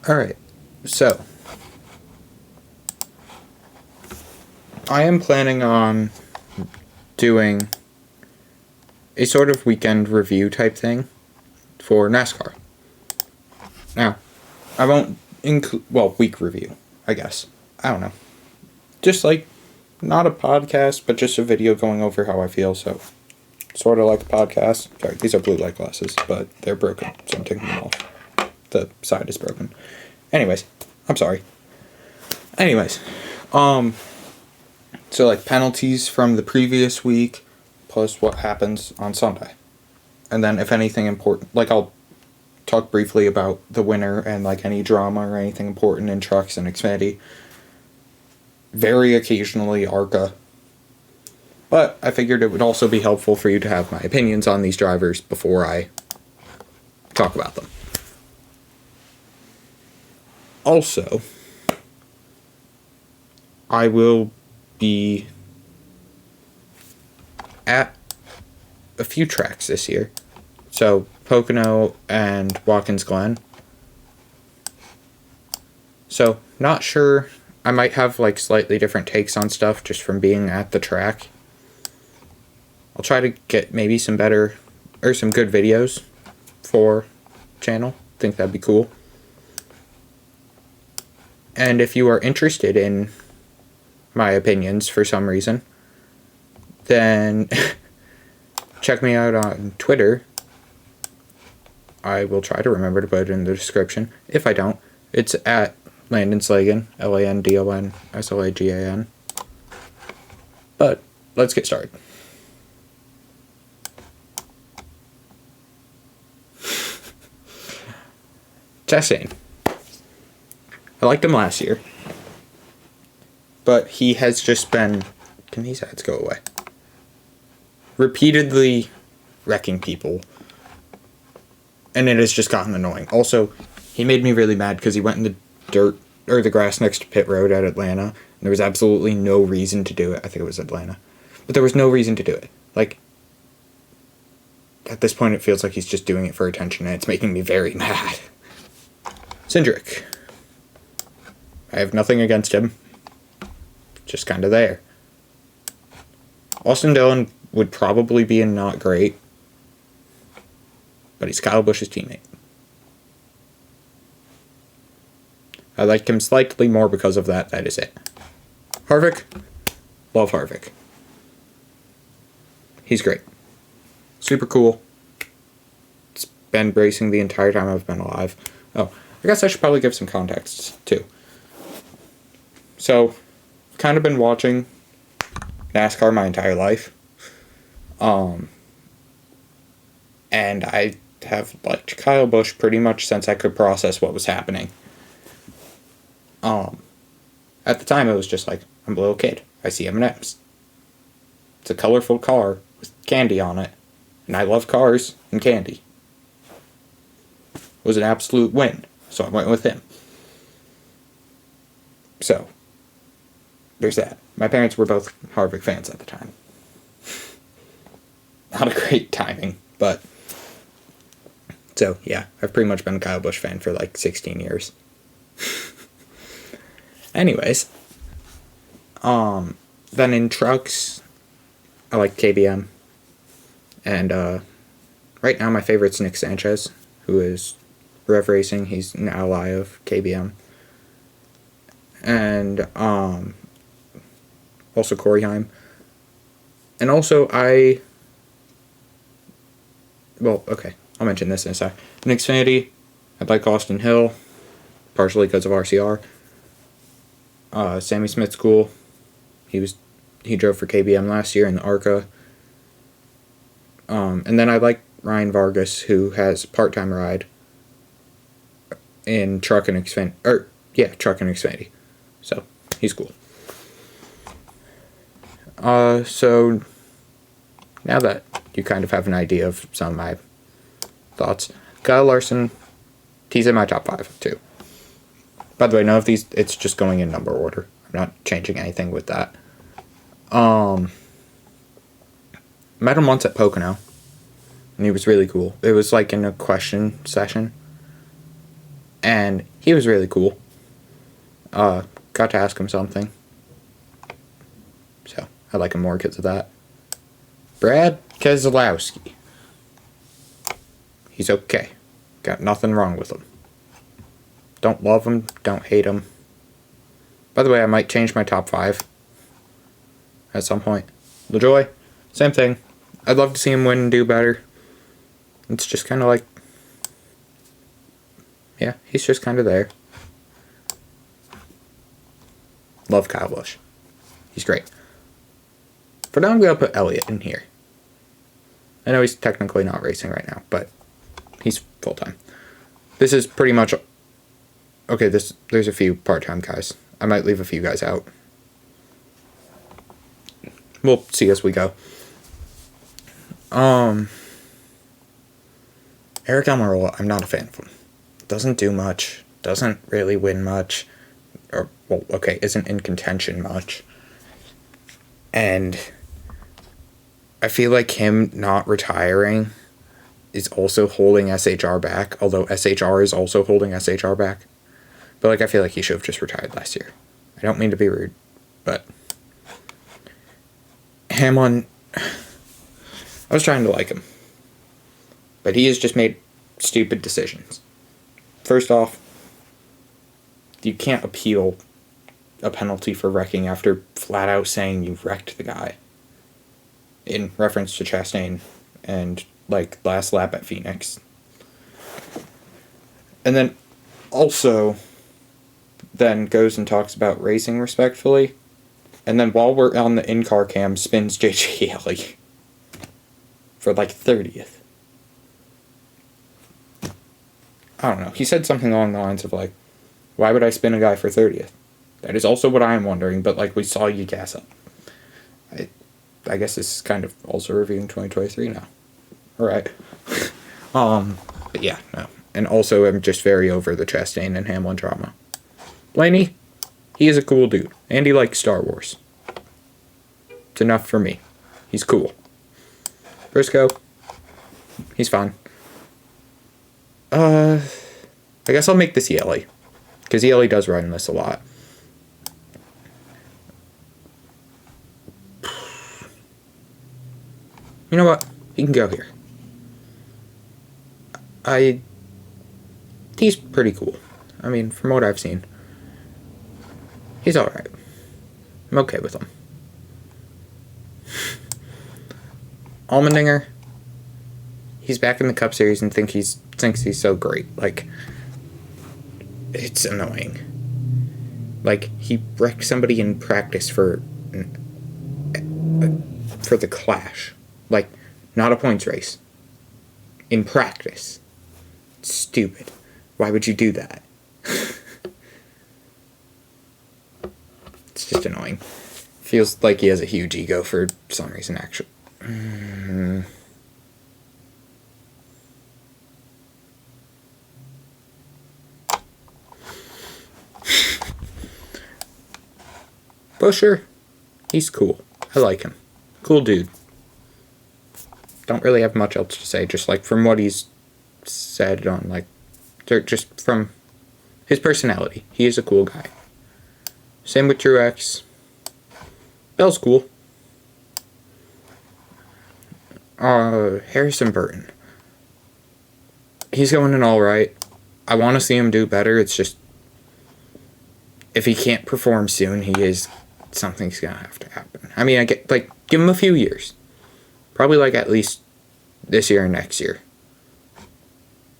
Alright, so I am planning on doing a sort of weekend review type thing for Nascar. Now, I won't include, week review, I guess. I don't know. Just like, not a podcast, but just a video going over how I feel, so sort of like a podcast. Sorry, these are blue light glasses, but they're broken, so I'm taking them off. The side is broken. Anyways, I'm sorry. Anyways, so like penalties from the previous week, plus what happens on Sunday. And then if anything important, like I'll talk briefly about the winner and like any drama or anything important in trucks and Xfinity. Very occasionally ARCA. But I figured it would also be helpful for you to have my opinions on these drivers before I talk about them. Also, I will be at a few tracks this year. So, Pocono and Watkins Glen. So, not sure. I might have like slightly different takes on stuff just from being at the track. I'll try to get maybe some better or some good videos for channel. Think that'd be cool. And if you are interested in my opinions for some reason, then check me out on Twitter. I will try to remember to put it in the description. If I don't, it's at Landon Slagan, LandonSlagan. But let's get started. Chastain. I liked him last year, but he has just been, can these ads go away? Repeatedly wrecking people, and it has just gotten annoying. Also, he made me really mad because he went in the dirt, or the grass next to pit road at Atlanta, and there was absolutely no reason to do it. I think it was Atlanta. But there was no reason to do it. Like, at this point it feels like he's just doing it for attention, and it's making me very mad. Cindric. I have nothing against him. Just kind of there. Austin Dillon would probably be a not great, but he's Kyle Busch's teammate. I like him slightly more because of that. That is it. Harvick. Love Harvick. He's great. Super cool. It's been racing the entire time I've been alive. Oh, I guess I should probably give some context, too. So, kind of been watching NASCAR my entire life. And I have liked Kyle Busch pretty much since I could process what was happening. At the time, it was just like, I'm a little kid. I see M&M's. It's a colorful car with candy on it. And I love cars and candy. It was an absolute win. So I went with him. So, there's that. My parents were both Harvick fans at the time. Not a great timing, but... So, yeah, I've pretty much been a Kyle Busch fan for like 16 years. Anyways. Then in trucks, I like KBM. And, right now my favorite's Nick Sanchez, who is Rev Racing. He's an ally of KBM. And, also Corey Heim. And also I'll mention this in a sec. In Xfinity, I like Austin Hill, partially because of RCR. Sammy Smith's cool. He drove for KBM last year in the ARCA. And then I like Ryan Vargas, who has a part-time ride in truck and Xfinity. So, he's cool. So, now that you kind of have an idea of some of my thoughts, Kyle Larson, he's in my top 5, too. By the way, none of these, it's just going in number order. I'm not changing anything with that. Met him once at Pocono, and he was really cool. It was like in a question session. And he was really cool. Got to ask him something. So, I like him more because of that. Brad Keselowski. He's okay. Got nothing wrong with him. Don't love him, don't hate him. By the way, I might change my top 5 at some point. LaJoy, same thing. I'd love to see him win and do better. It's just kind of like... yeah, he's just kind of there. Love Kyle Busch. He's great. For now, I'm going to put Elliott in here. I know he's technically not racing right now, but he's full-time. This is pretty much... okay, there's a few part-time guys. I might leave a few guys out. We'll see as we go. Eric Almirola, I'm not a fan of him. Doesn't do much. Doesn't really win much. Or, well, okay, isn't in contention much. And I feel like him not retiring is also holding SHR back, although SHR is also holding SHR back. But, like, I feel like he should have just retired last year. I don't mean to be rude, but Hamlin, I was trying to like him, but he has just made stupid decisions. First off, you can't appeal a penalty for wrecking after flat out saying you wrecked the guy. In reference to Chastain and, like, last lap at Phoenix. And then also then goes and talks about racing respectfully. And then while we're on the in-car cam, spins JJ Yeley for, like, 30th. I don't know. He said something along the lines of, like, why would I spin a guy for 30th? That is also what I am wondering, but, like, we saw you gas up. I guess this is kind of also reviewing 2023 now. Alright. But yeah, no. And also, I'm just very over the Chastain and Hamlin drama. Blaney, he is a cool dude. And he likes Star Wars. It's enough for me. He's cool. Briscoe, he's fine. I guess I'll make this Yeley. Because Yeley does run this a lot. You know what? He can go here. He's pretty cool. I mean, from what I've seen. He's alright. I'm okay with him. Allmendinger. He's back in the Cup Series and thinks he's so great. Like, it's annoying. Like, he wrecked somebody in practice for the Clash. Like, not a points race. In practice. Stupid. Why would you do that? It's just annoying. Feels like he has a huge ego for some reason, actually. Busher, he's cool. I like him. Cool dude. Don't really have much else to say, just like from what he's said on, like, just from his personality. He is a cool guy. Same with Truex. Bell's cool. Harrison Burton. He's going in alright. I want to see him do better. It's just, if he can't perform soon, something's gonna have to happen. I mean, give him a few years. Probably, like, at least this year and next year.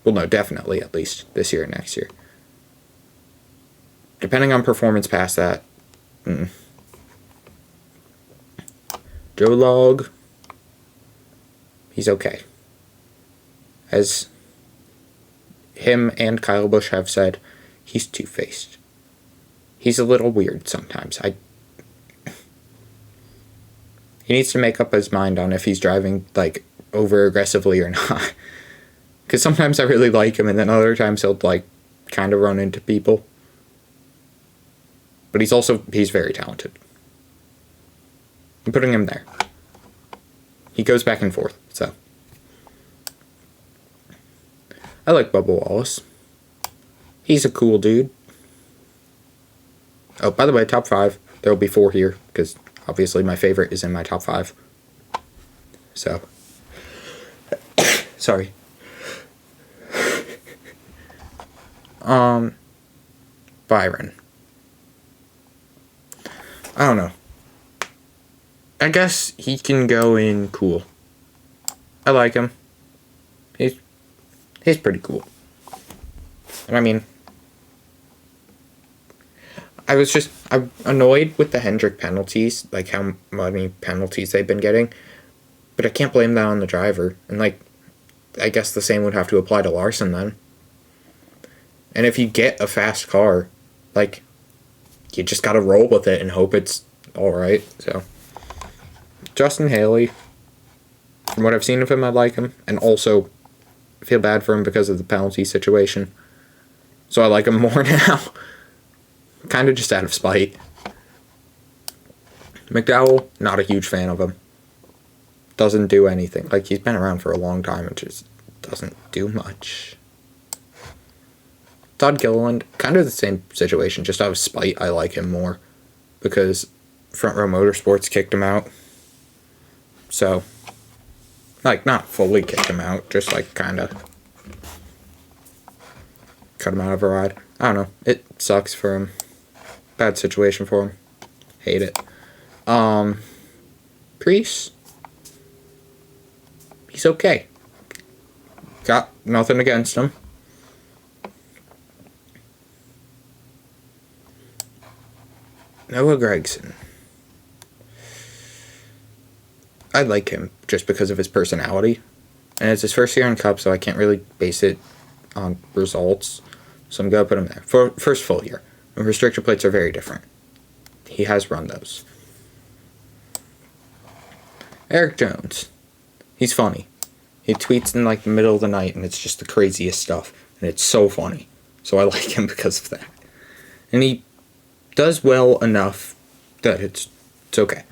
Well, no, definitely at least this year and next year. Depending on performance past that. Joe Log. He's okay. As him and Kyle Busch have said, he's two-faced. He's a little weird sometimes. He needs to make up his mind on if he's driving, like, over-aggressively or not. Because sometimes I really like him, and then other times he'll, like, kind of run into people. But he's very talented. I'm putting him there. He goes back and forth, so. I like Bubba Wallace. He's a cool dude. Oh, by the way, top 5. There will be 4 here, because obviously my favorite is in my top 5. So, sorry. Byron. I don't know. I guess he can go in cool. I like him. He's pretty cool. And I mean, I'm annoyed with the Hendrick penalties, like how many penalties they've been getting. But I can't blame that on the driver. And like, I guess the same would have to apply to Larson then. And if you get a fast car, like, you just gotta roll with it and hope it's alright. So, Justin Haley, from what I've seen of him, I like him. And also, I feel bad for him because of the penalty situation. So I like him more now. Kind of just out of spite. McDowell, not a huge fan of him. Doesn't do anything. Like, he's been around for a long time and just doesn't do much. Todd Gilliland, kind of the same situation, just out of spite, I like him more. Because Front Row Motorsports kicked him out. So, like, not fully kicked him out, just like, kind of cut him out of a ride. I don't know. It sucks for him. Bad situation for him. Hate it. Priest. He's okay. Got nothing against him. Noah Gragson. I like him just because of his personality. And it's his first year in Cup, so I can't really base it on results. So I'm going to put him there. For first full year. And restrictor plates are very different. He has run those. Eric Jones. He's funny. He tweets in like the middle of the night and it's just the craziest stuff. And it's so funny. So I like him because of that. And he does well enough that it's okay.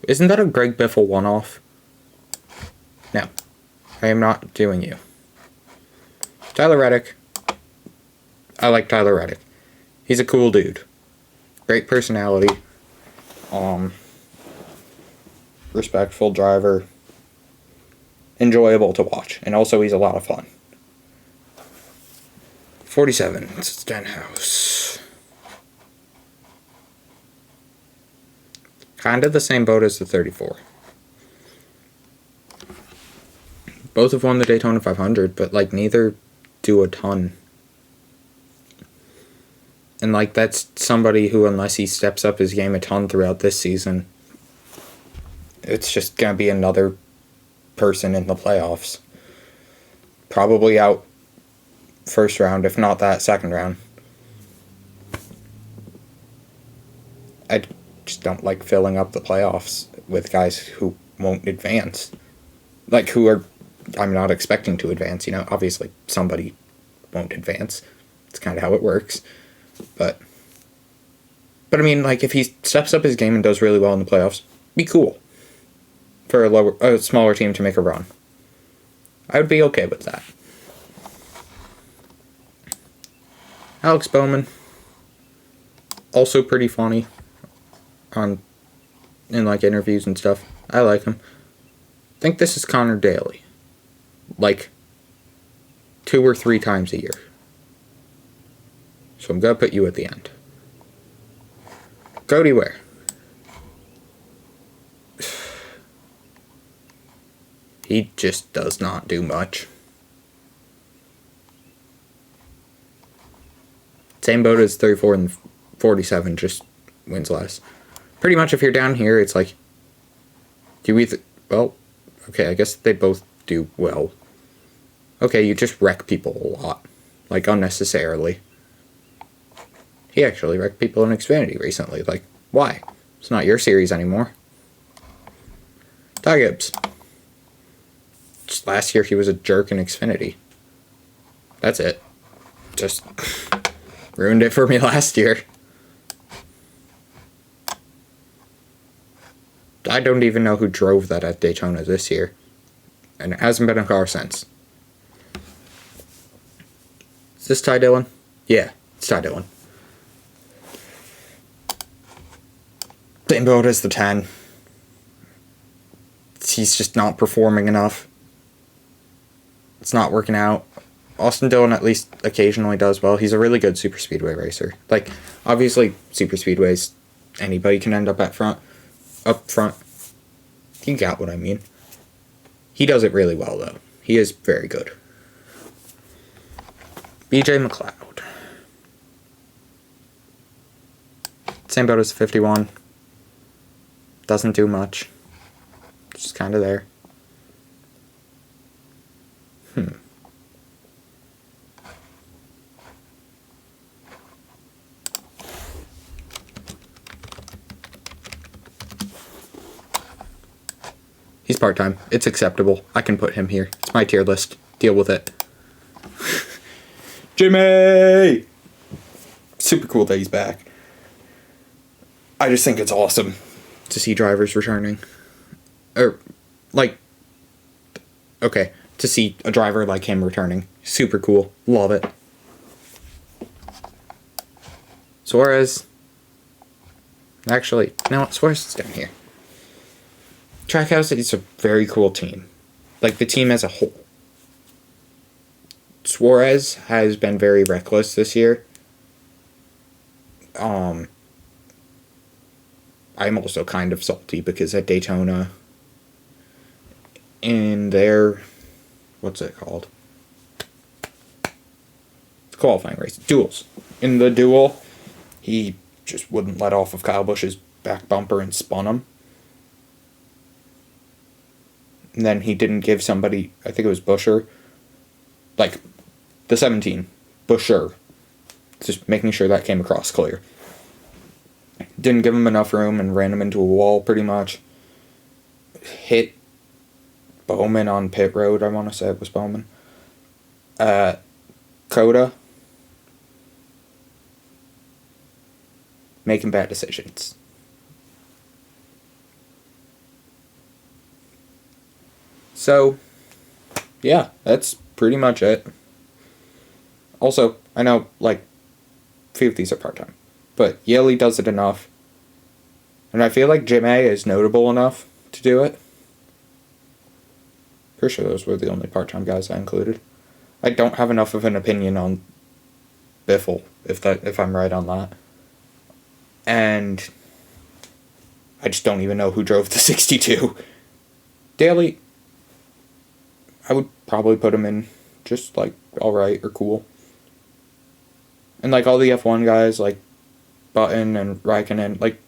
Isn't that a Greg Biffle one-off? No. I am not doing you. Tyler Reddick. I like Tyler Reddick. He's a cool dude. Great personality. Respectful driver. Enjoyable to watch. And also he's a lot of fun. 47. Stenhouse. Kind of the same boat as the 34. Both have won the Daytona 500, but like neither do a ton. And like that's somebody who, unless he steps up his game a ton throughout this season, it's just going to be another person in the playoffs. Probably out first round, if not that second round. I just don't like filling up the playoffs with guys who won't advance. Like, who are, I'm not expecting to advance, you know. Obviously, somebody won't advance. It's kind of how it works. But I mean, like, if he steps up his game and does really well in the playoffs, be cool for a smaller team to make a run. I would be okay with that. Alex Bowman, also pretty funny in like interviews and stuff. I like him. I think this is Connor Daly. Like 2 or 3 times a year. So I'm going to put you at the end. Cody Ware. He just does not do much. Same boat as 34 and 47, just wins less. Pretty much if you're down here, it's like, do you either, well, okay, I guess they both do well. Okay, you just wreck people a lot. Like, unnecessarily. He actually wrecked people in Xfinity recently. Like, why? It's not your series anymore. Ty Gibbs. Just last year he was a jerk in Xfinity. That's it. Just ruined it for me last year. I don't even know who drove that at Daytona this year. And it hasn't been a car since. Is this Ty Dillon? Yeah, it's Ty Dillon. Same boat as the 10. He's just not performing enough. It's not working out. Austin Dillon at least occasionally does well. He's a really good super speedway racer. Like, obviously, super speedways, anybody can end up up front. You got what I mean. He does it really well, though. He is very good. BJ McLeod. Same boat as 51. Doesn't do much. Just kind of there. He's part-time. It's acceptable. I can put him here. It's my tier list. Deal with it. Jimmy! Super cool that he's back. I just think it's awesome to see drivers returning. Or, like, okay, to see a driver like him returning. Super cool. Love it. Suarez. Actually, no, Suarez is down here. Trackhouse is a very cool team. Like, the team as a whole. Suarez has been very reckless this year. I'm also kind of salty because at Daytona, in their, what's it called? Qualifying race. Duels. In the duel, he just wouldn't let off of Kyle Busch's back bumper and spun him. And then he didn't give somebody, I think it was Buescher, like the 17, Buescher, just making sure that came across clear. Didn't give him enough room and ran him into a wall pretty much. Hit Bowman on pit road, I want to say it was Bowman. Coda. Making bad decisions. So, yeah, that's pretty much it. Also, I know, like, a few of these are part-time, but Yeley does it enough. And I feel like Jimmy is notable enough to do it. Pretty sure those were the only part-time guys I included. I don't have enough of an opinion on Biffle, if I'm right on that. And I just don't even know who drove the 62. Daly, I would probably put him in just, like, alright or cool. And, like, all the F1 guys, like, Button and Raikkonen, like,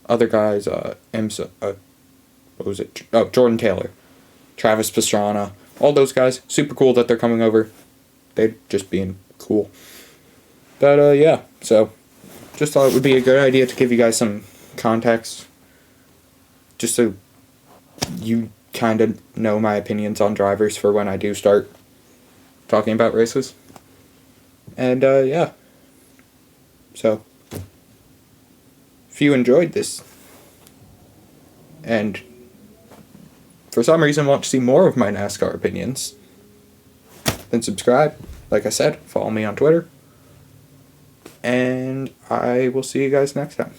other guys, IMSA, what was it? Oh, Jordan Taylor, Travis Pastrana, all those guys, super cool that they're coming over. They're just being cool. But, yeah, so, just thought it would be a good idea to give you guys some context, just so you kind of know my opinions on drivers for when I do start talking about races. And, yeah. So, if you enjoyed this, and for some reason want to see more of my NASCAR opinions, then subscribe. Like I said, follow me on Twitter. And I will see you guys next time.